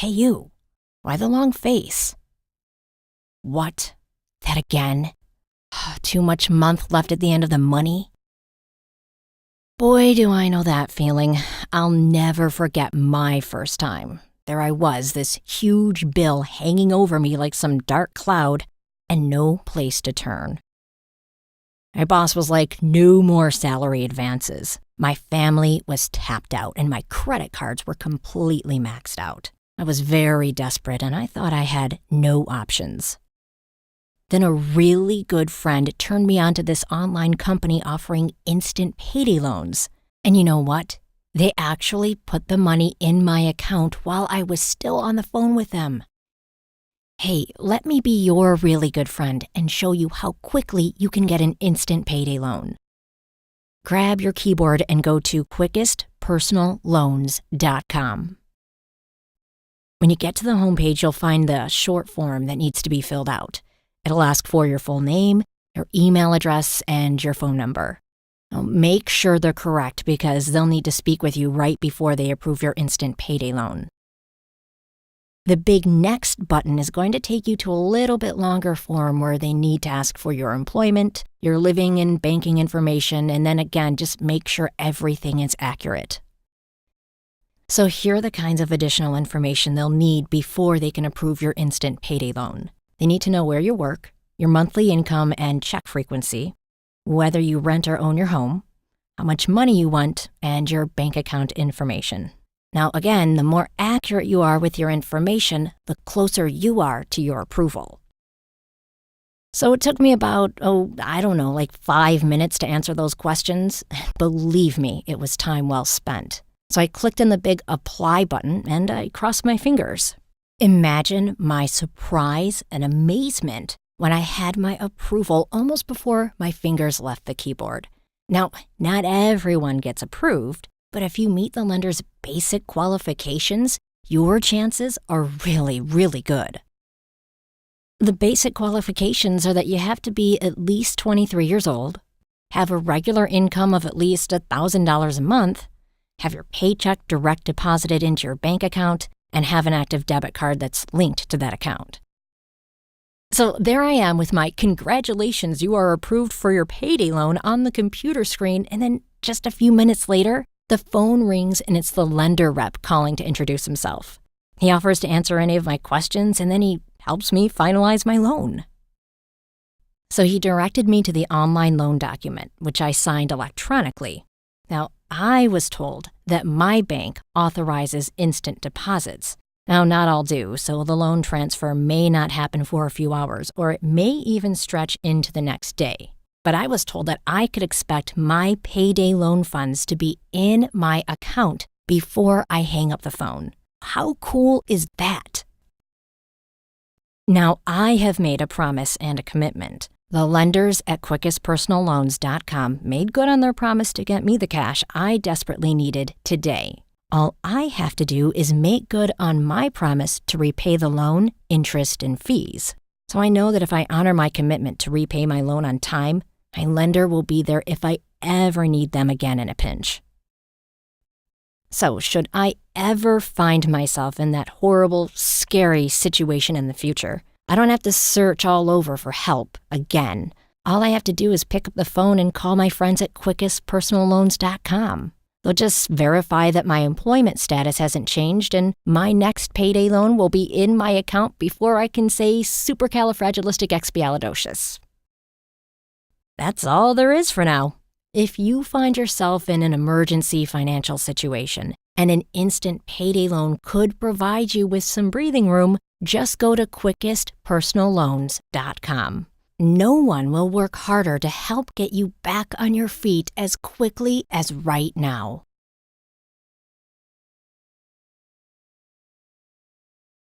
Hey you, why the long face? What? That again? Too much month left at the end of the money? Boy, do I know that feeling. I'll never forget my first time. There I was, this huge bill hanging over me like some dark cloud, and no place to turn. My boss was like, no more salary advances. My family was tapped out, and my credit cards were completely maxed out. I was very desperate, and I thought I had no options. Then a really good friend turned me on to this online company offering instant payday loans. And you know what? They actually put the money in my account while I was still on the phone with them. Hey, let me be your really good friend and show you how quickly you can get an instant payday loan. Grab your keyboard and go to quickestpersonalloans.com. When you get to the homepage, you'll find the short form that needs to be filled out. It'll ask for your full name, your email address, and your phone number. Now, make sure they're correct because they'll need to speak with you right before they approve your instant payday loan. The big Next button is going to take you to a little bit longer form where they need to ask for your employment, your living and banking information, and then again, just make sure everything is accurate. So here are the kinds of additional information they'll need before they can approve your instant payday loan. They need to know where you work, your monthly income and check frequency, whether you rent or own your home, how much money you want, and your bank account information. Now again, the more accurate you are with your information, the closer you are to your approval. So it took me about, 5 minutes to answer those questions. Believe me, it was time well spent. So I clicked on the big Apply button and I crossed my fingers. Imagine my surprise and amazement when I had my approval almost before my fingers left the keyboard. Now, not everyone gets approved, but if you meet the lender's basic qualifications, your chances are really, really good. The basic qualifications are that you have to be at least 23 years old, have a regular income of at least $1,000 a month, have your paycheck direct deposited into your bank account, and have an active debit card that's linked to that account. So there I am with my congratulations, you are approved for your payday loan on the computer screen, and then just a few minutes later, the phone rings and it's the lender rep calling to introduce himself. He offers to answer any of my questions and then he helps me finalize my loan. So he directed me to the online loan document, which I signed electronically. Now, I was told that my bank authorizes instant deposits. Now, not all do, so the loan transfer may not happen for a few hours, or it may even stretch into the next day. But I was told that I could expect my payday loan funds to be in my account before I hang up the phone. How cool is that? Now, I have made a promise and a commitment. The lenders at quickestpersonalloans.com made good on their promise to get me the cash I desperately needed today. All I have to do is make good on my promise to repay the loan, interest, and fees. So I know that if I honor my commitment to repay my loan on time, my lender will be there if I ever need them again in a pinch. So should I ever find myself in that horrible, scary situation in the future, I don't have to search all over for help again. All I have to do is pick up the phone and call my friends at quickestpersonalloans.com. They'll just verify that my employment status hasn't changed and my next payday loan will be in my account before I can say supercalifragilisticexpialidocious. That's all there is for now. If you find yourself in an emergency financial situation and an instant payday loan could provide you with some breathing room, just go to quickestpersonalloans.com. No one will work harder to help get you back on your feet as quickly as right now.